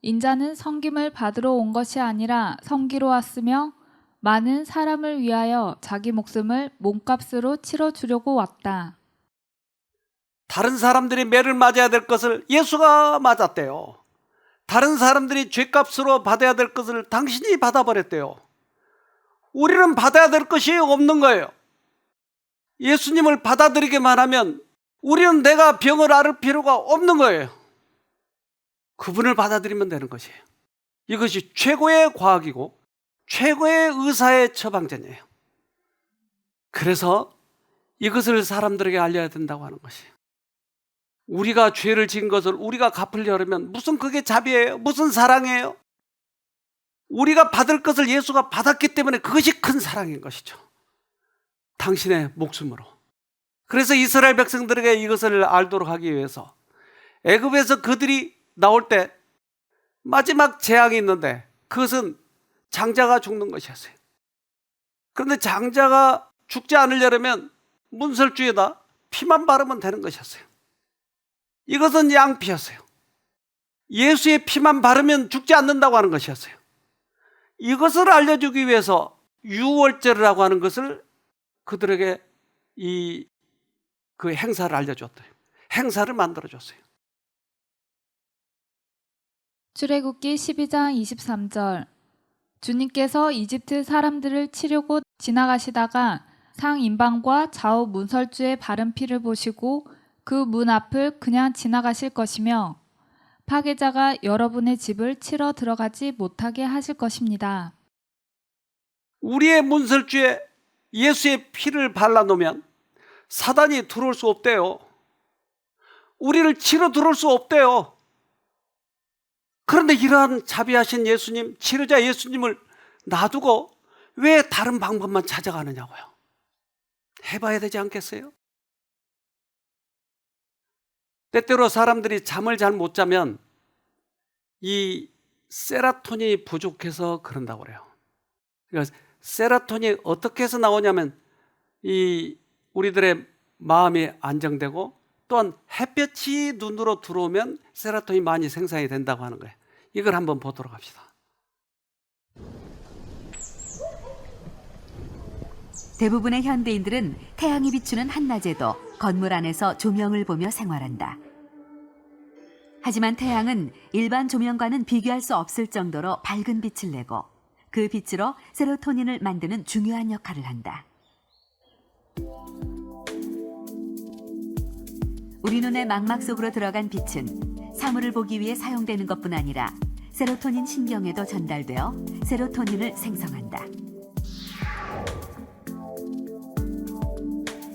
인자는 섬김을 받으러 온 것이 아니라 섬기러 왔으며 많은 사람을 위하여 자기 목숨을 몸값으로 치러주려고 왔다. 다른 사람들이 매를 맞아야 될 것을 예수가 맞았대요. 다른 사람들이 죄값으로 받아야 될 것을 당신이 받아버렸대요. 우리는 받아야 될 것이 없는 거예요. 예수님을 받아들이기만 하면 우리는 내가 병을 앓을 필요가 없는 거예요. 그분을 받아들이면 되는 것이에요. 이것이 최고의 과학이고 최고의 의사의 처방전이에요. 그래서 이것을 사람들에게 알려야 된다고 하는 것이에요. 우리가 죄를 지은 것을 우리가 갚으려면 무슨 그게 자비예요? 무슨 사랑이에요? 우리가 받을 것을 예수가 받았기 때문에 그것이 큰 사랑인 것이죠. 당신의 목숨으로. 그래서 이스라엘 백성들에게 이것을 알도록 하기 위해서 애굽에서 그들이 나올 때 마지막 재앙이 있는데 그것은 장자가 죽는 것이었어요. 그런데 장자가 죽지 않으려면 문설주에다 피만 바르면 되는 것이었어요. 이것은 양피였어요. 예수의 피만 바르면 죽지 않는다고 하는 것이었어요. 이것을 알려주기 위해서 유월절이라고 하는 것을 그들에게 그 행사를 알려줬대요. 행사를 만들어줬어요. 출애굽기 12장 23절 주님께서 이집트 사람들을 치려고 지나가시다가 상인방과 좌우 문설주에 바른 피를 보시고 그 문 앞을 그냥 지나가실 것이며 파괴자가 여러분의 집을 치러 들어가지 못하게 하실 것입니다. 우리의 문설주에 예수의 피를 발라놓으면 사단이 들어올 수 없대요. 우리를 치러 들어올 수 없대요. 그런데 이러한 자비하신 예수님, 치료자 예수님을 놔두고 왜 다른 방법만 찾아가느냐고요. 해봐야 되지 않겠어요? 때때로 사람들이 잠을 잘 못 자면 이 세라토닌이 부족해서 그런다고 그래요. 그러니까 세라토닌이 어떻게 해서 나오냐면 이 우리들의 마음이 안정되고 또한 햇볕이 눈으로 들어오면 세라토닌이 많이 생산이 된다고 하는 거예요. 이걸 한번 보도록 합시다. 대부분의 현대인들은 태양이 비추는 한낮에도 건물 안에서 조명을 보며 생활한다. 하지만 태양은 일반 조명과는 비교할 수 없을 정도로 밝은 빛을 내고 그 빛으로 세로토닌을 만드는 중요한 역할을 한다. 우리 눈의 망막 속으로 들어간 빛은 사물을 보기 위해 사용되는 것뿐 아니라 세로토닌 신경에도 전달되어 세로토닌을 생성한다.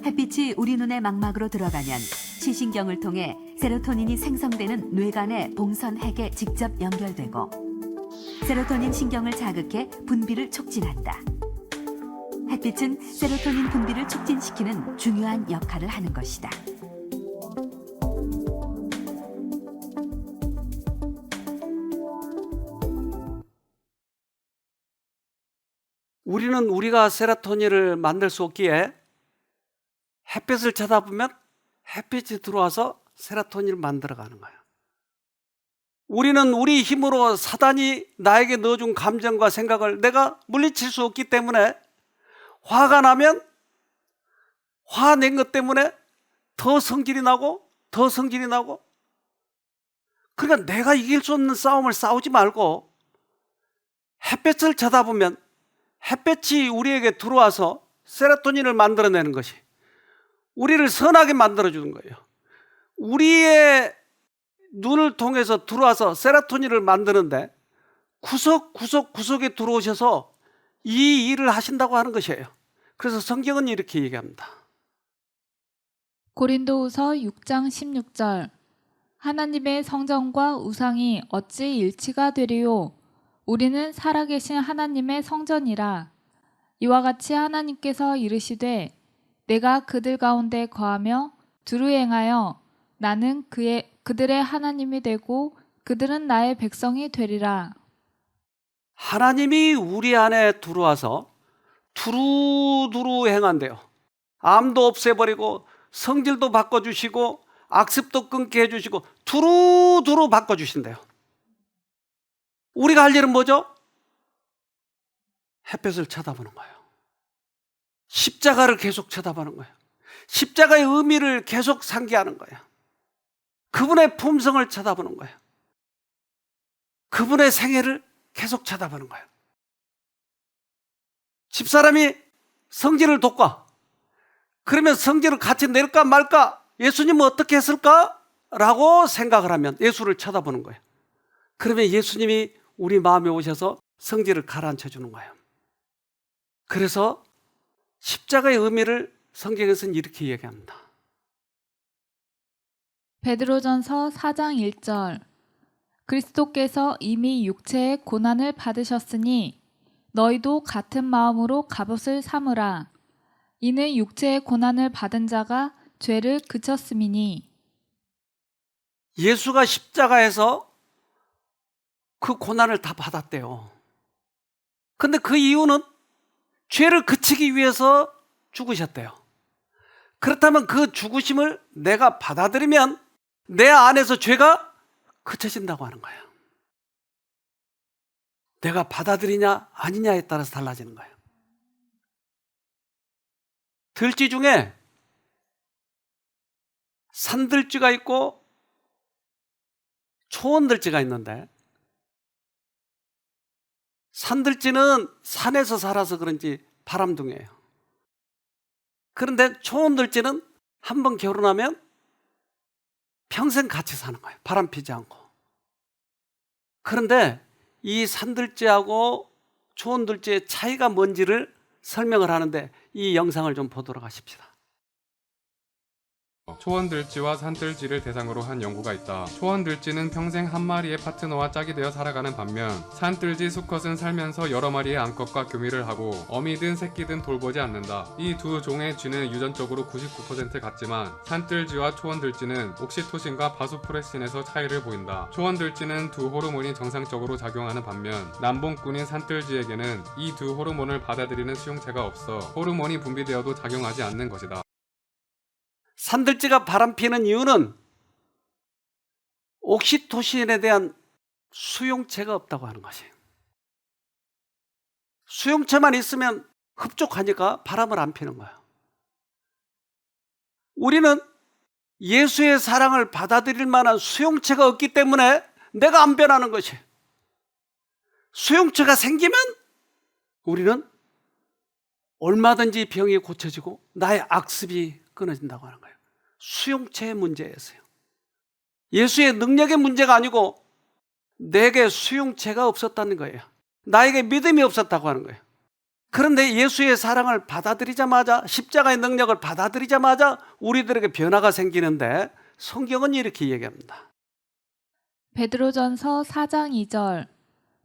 햇빛이 우리 눈의 망막으로 들어가면 시신경을 통해 세로토닌이 생성되는 뇌간의 봉선핵에 직접 연결되고 세로토닌 신경을 자극해 분비를 촉진한다. 햇빛은 세로토닌 분비를 촉진시키는 중요한 역할을 하는 것이다. 우리는 우리가 세로토닌을 만들 수 없기에 햇빛을 쳐다보면 햇빛이 들어와서 세로토닌을 만들어가는 거예요. 우리는 우리 힘으로 사단이 나에게 넣어준 감정과 생각을 내가 물리칠 수 없기 때문에 화가 나면 화낸 것 때문에 더 성질이 나고 더 성질이 나고, 그러니까 내가 이길 수 없는 싸움을 싸우지 말고 햇빛을 쳐다보면 햇빛이 우리에게 들어와서 세로토닌을 만들어내는 것이 우리를 선하게 만들어주는 거예요. 우리의 눈을 통해서 들어와서 세로토닌을 만드는데 구석구석에 들어오셔서 이 일을 하신다고 하는 것이에요. 그래서 성경은 이렇게 얘기합니다. 고린도후서 6장 16절 하나님의 성전과 우상이 어찌 일치가 되리요? 우리는 살아계신 하나님의 성전이라. 이와 같이 하나님께서 이르시되 내가 그들 가운데 거하며 두루 행하여 나는 그들의 하나님이 되고 그들은 나의 백성이 되리라. 하나님이 우리 안에 들어와서 두루두루 행한대요. 암도 없애버리고 성질도 바꿔주시고 악습도 끊게 해주시고 두루두루 바꿔주신대요. 우리가 할 일은 뭐죠? 햇볕을 쳐다보는 거예요. 십자가를 계속 쳐다보는 거예요. 십자가의 의미를 계속 상기하는 거예요. 그분의 품성을 쳐다보는 거예요. 그분의 생애를 계속 쳐다보는 거예요. 집사람이 성질을 돋궈. 그러면 성질을 같이 낼까 말까? 예수님은 어떻게 했을까? 라고 생각을 하면 예수를 쳐다보는 거예요. 그러면 예수님이 우리 마음에 오셔서 성질을 가라앉혀 주는 거예요. 그래서 십자가의 의미를 성경에서는 이렇게 얘기합니다. 베드로전서 4장 1절 그리스도께서 이미 육체의 고난을 받으셨으니 너희도 같은 마음으로 갑옷을 삼으라. 이는 육체의 고난을 받은 자가 죄를 그쳤음이니. 예수가 십자가에서 그 고난을 다 받았대요. 근데 그 이유는 죄를 그치기 위해서 죽으셨대요. 그렇다면 그 죽으심을 내가 받아들이면 내 안에서 죄가 그쳐진다고 하는 거예요. 내가 받아들이냐 아니냐에 따라서 달라지는 거예요. 들쥐 중에 산들쥐가 있고 초원들쥐가 있는데, 산들쥐는 산에서 살아서 그런지 바람둥이에요. 그런데 초원들쥐는 한번 결혼하면 평생 같이 사는 거예요. 바람 피지 않고. 그런데 이 산들쥐하고 초원들쥐의 차이가 뭔지를 설명을 하는데 이 영상을 좀 보도록 하십시다. 초원들쥐와 산들쥐를 대상으로 한 연구가 있다. 초원들쥐는 평생 한 마리의 파트너와 짝이 되어 살아가는 반면 산들쥐 수컷은 살면서 여러 마리의 암컷과 교미를 하고 어미든 새끼든 돌보지 않는다. 이 두 종의 쥐는 유전적으로 99% 같지만 산들쥐와 초원들쥐는 옥시토신과 바소프레신에서 차이를 보인다. 초원들쥐는 두 호르몬이 정상적으로 작용하는 반면 남봉꾼인 산들쥐에게는 이 두 호르몬을 받아들이는 수용체가 없어 호르몬이 분비되어도 작용하지 않는 것이다. 산들쥐가 바람피는 이유는 옥시토신에 대한 수용체가 없다고 하는 것이에요. 수용체만 있으면 흡족하니까 바람을 안 피는 거예요. 우리는 예수의 사랑을 받아들일 만한 수용체가 없기 때문에 내가 안 변하는 것이에요. 수용체가 생기면 우리는 얼마든지 병이 고쳐지고 나의 악습이 끊어진다고 하는 거예요. 수용체의 문제였어요. 예수의 능력의 문제가 아니고 내게 수용체가 없었다는 거예요. 나에게 믿음이 없었다고 하는 거예요. 그런데 예수의 사랑을 받아들이자마자, 십자가의 능력을 받아들이자마자 우리들에게 변화가 생기는데 성경은 이렇게 얘기합니다. 베드로전서 4장 2절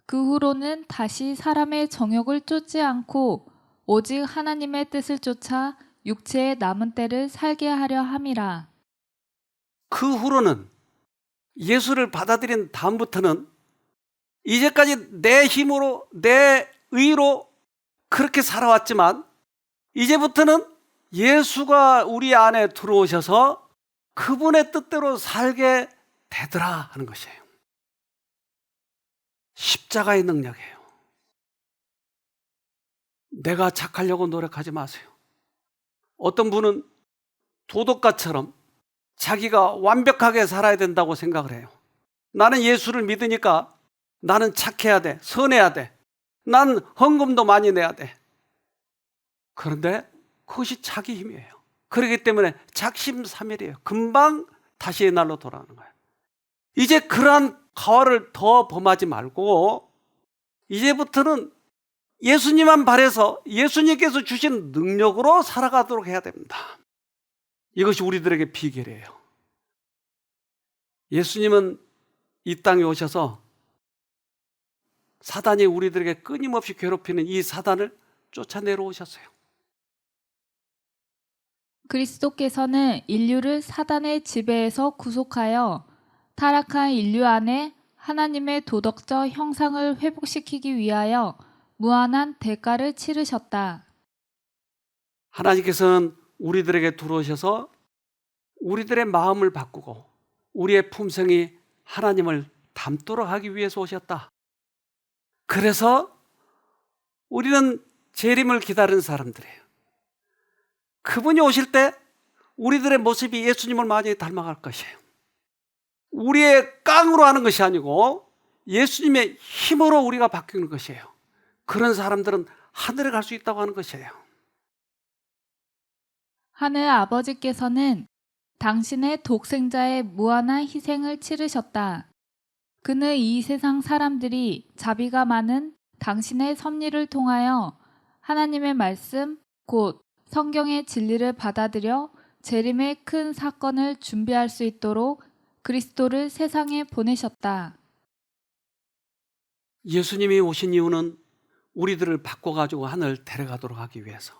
그 후로는 다시 사람의 정욕을 쫓지 않고 오직 하나님의 뜻을 쫓아 육체의 남은 때를 살게 하려 함이라. 그 후로는, 예수를 받아들인 다음부터는 이제까지 내 힘으로 내 의로 그렇게 살아왔지만 이제부터는 예수가 우리 안에 들어오셔서 그분의 뜻대로 살게 되더라 하는 것이에요. 십자가의 능력이에요. 내가 착하려고 노력하지 마세요. 어떤 분은 도덕가처럼 자기가 완벽하게 살아야 된다고 생각을 해요. 나는 예수를 믿으니까 나는 착해야 돼, 선해야 돼, 난 헌금도 많이 내야 돼. 그런데 그것이 자기 힘이에요. 그렇기 때문에 작심삼일이에요. 금방 다시의 날로 돌아가는 거예요. 이제 그러한 가화를 더 범하지 말고 이제부터는 예수님만 바라서 예수님께서 주신 능력으로 살아가도록 해야 됩니다. 이것이 우리들에게 비결이에요. 예수님은 이 땅에 오셔서 사단이 우리들에게 끊임없이 괴롭히는 이 사단을 쫓아내려 오셨어요. 그리스도께서는 인류를 사단의 지배에서 구속하여 타락한 인류 안에 하나님의 도덕적 형상을 회복시키기 위하여 무한한 대가를 치르셨다. 하나님께서는 우리들에게 들어오셔서 우리들의 마음을 바꾸고 우리의 품성이 하나님을 닮도록 하기 위해서 오셨다. 그래서 우리는 재림을 기다리는 사람들이에요. 그분이 오실 때 우리들의 모습이 예수님을 많이 닮아갈 것이에요. 우리의 깡으로 하는 것이 아니고 예수님의 힘으로 우리가 바뀌는 것이에요. 그런 사람들은 하늘에 갈 수 있다고 하는 것이에요. 하늘 아버지께서는 당신의 독생자의 무한한 희생을 치르셨다. 그는 이 세상 사람들이 자비가 많은 당신의 섭리를 통하여 하나님의 말씀, 곧 성경의 진리를 받아들여 재림의 큰 사건을 준비할 수 있도록 그리스도를 세상에 보내셨다. 예수님이 오신 이유는 우리들을 바꿔가지고 하늘 데려가도록 하기 위해서.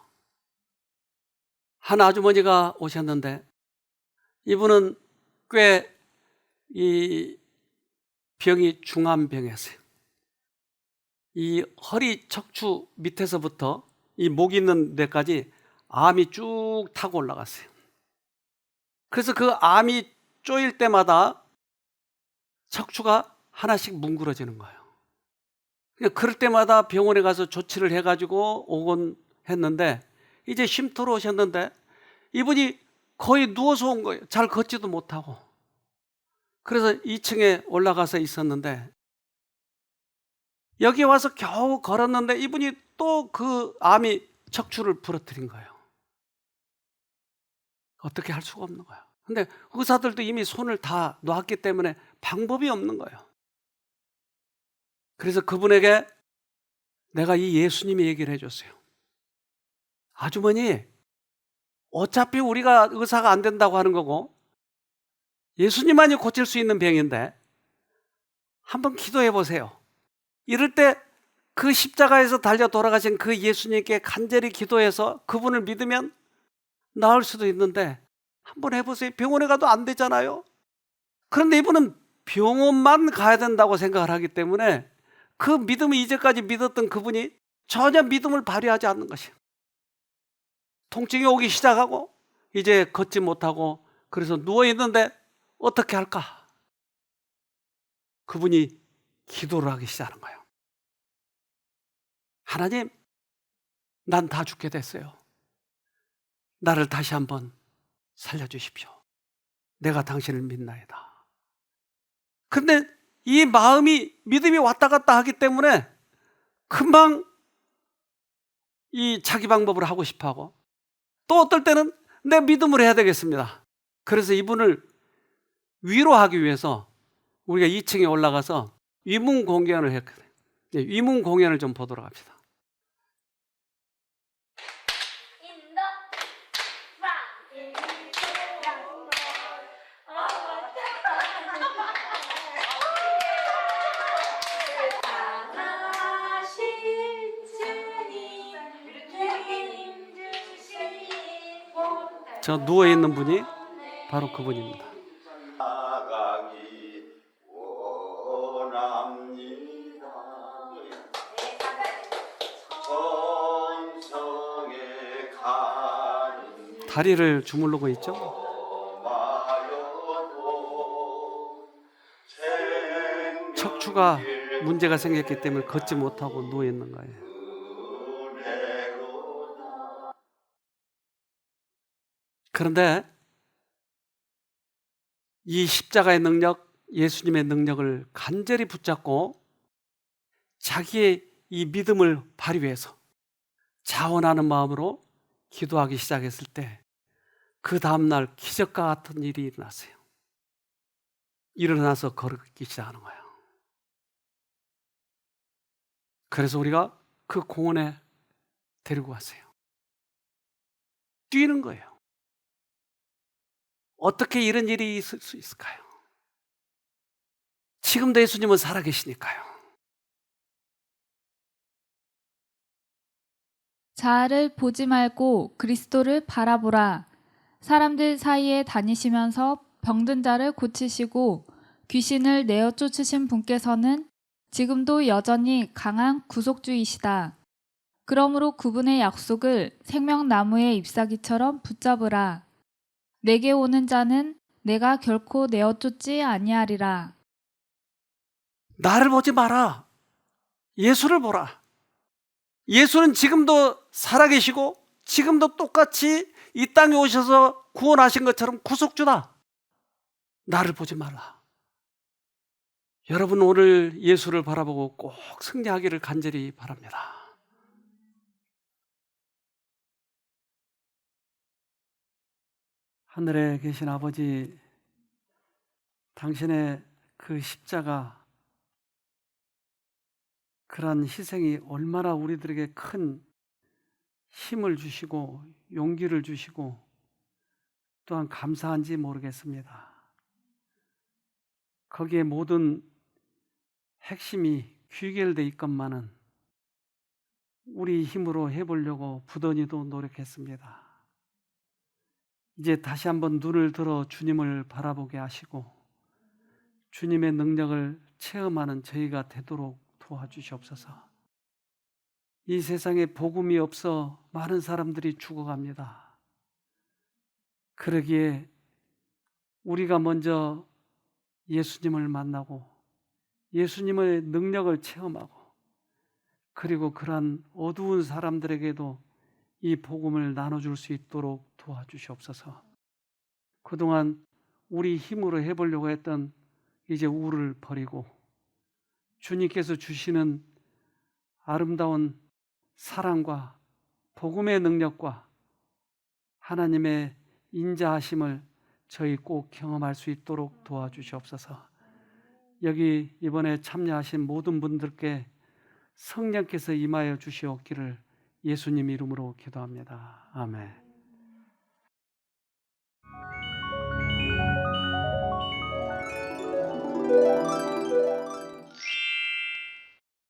한 아주머니가 오셨는데 이분은 꽤 이 병이 중한 병이었어요. 이 허리 척추 밑에서부터 이 목 있는 데까지 암이 쭉 타고 올라갔어요. 그래서 그 암이 쪼일 때마다 척추가 하나씩 뭉그러지는 거예요. 그럴 때마다 병원에 가서 조치를 해가지고 오곤 했는데 이제 쉼터로 오셨는데 이분이 거의 누워서 온 거예요. 잘 걷지도 못하고. 그래서 2층에 올라가서 있었는데 여기 와서 겨우 걸었는데 이분이 또 그 암이 척추를 부러뜨린 거예요. 어떻게 할 수가 없는 거예요. 근데 의사들도 이미 손을 다 놨기 때문에 방법이 없는 거예요. 그래서 그분에게 내가 이 예수님이 얘기를 해줬어요. 아주머니, 어차피 우리가 의사가 안 된다고 하는 거고 예수님만이 고칠 수 있는 병인데 한번 기도해 보세요. 이럴 때 그 십자가에서 달려 돌아가신 그 예수님께 간절히 기도해서 그분을 믿으면 나을 수도 있는데 한번 해보세요. 병원에 가도 안 되잖아요. 그런데 이분은 병원만 가야 된다고 생각을 하기 때문에 그 믿음을 이제까지 믿었던 그분이 전혀 믿음을 발휘하지 않는 것이에요. 통증이 오기 시작하고 이제 걷지 못하고 그래서 누워있는데 어떻게 할까? 그분이 기도를 하기 시작하는 거예요. 하나님, 난 다 죽게 됐어요. 나를 다시 한번 살려주십시오. 내가 당신을 믿나이다. 근데 이 마음이 믿음이 왔다 갔다 하기 때문에 금방 이 자기 방법을 하고 싶어 하고 또 어떨 때는 내 믿음으로 해야 되겠습니다. 그래서 이분을 위로하기 위해서 우리가 2층에 올라가서 위문 공연을 했거든요. 위문 공연을 좀 보도록 합시다. 저 누워있는 분이 바로 그분입니다. 다리를 주물르고 있죠. 척추가 문제가 생겼기 때문에 걷지 못하고 누워있는 거예요. 그런데 이 십자가의 능력, 예수님의 능력을 간절히 붙잡고 자기의 이 믿음을 발휘해서 자원하는 마음으로 기도하기 시작했을 때 그 다음날 기적과 같은 일이 일어났어요. 일어나서 걸기 시작하는 거예요. 그래서 우리가 그 공원에 데리고 왔어요. 뛰는 거예요. 어떻게 이런 일이 있을 수 있을까요? 지금도 예수님은 살아계시니까요. 자아를 보지 말고 그리스도를 바라보라. 사람들 사이에 다니시면서 병든 자를 고치시고 귀신을 내어 쫓으신 분께서는 지금도 여전히 강한 구속주이시다. 그러므로 그분의 약속을 생명나무의 잎사귀처럼 붙잡으라. 내게 오는 자는 내가 결코 내어 쫓지 아니하리라. 나를 보지 마라. 예수를 보라. 예수는 지금도 살아계시고 지금도 똑같이 이 땅에 오셔서 구원하신 것처럼 구속주다. 나를 보지 말라. 여러분 오늘 예수를 바라보고 꼭 승리하기를 간절히 바랍니다. 하늘에 계신 아버지, 당신의 그 십자가, 그러한 희생이 얼마나 우리들에게 큰 힘을 주시고 용기를 주시고 또한 감사한지 모르겠습니다. 거기에 모든 핵심이 귀결되어 있건만은 우리 힘으로 해보려고 부단히도 노력했습니다. 이제 다시 한번 눈을 들어 주님을 바라보게 하시고 주님의 능력을 체험하는 저희가 되도록 도와주시옵소서. 이 세상에 복음이 없어 많은 사람들이 죽어갑니다. 그러기에 우리가 먼저 예수님을 만나고 예수님의 능력을 체험하고 그리고 그러한 어두운 사람들에게도 이 복음을 나눠줄 수 있도록 도와주시옵소서. 그동안 우리 힘으로 해보려고 했던 이제 우를 버리고 주님께서 주시는 아름다운 사랑과 복음의 능력과 하나님의 인자하심을 저희 꼭 경험할 수 있도록 도와주시옵소서. 여기 이번에 참여하신 모든 분들께 성령께서 임하여 주시옵기를 예수님 이름으로 기도합니다. 아멘.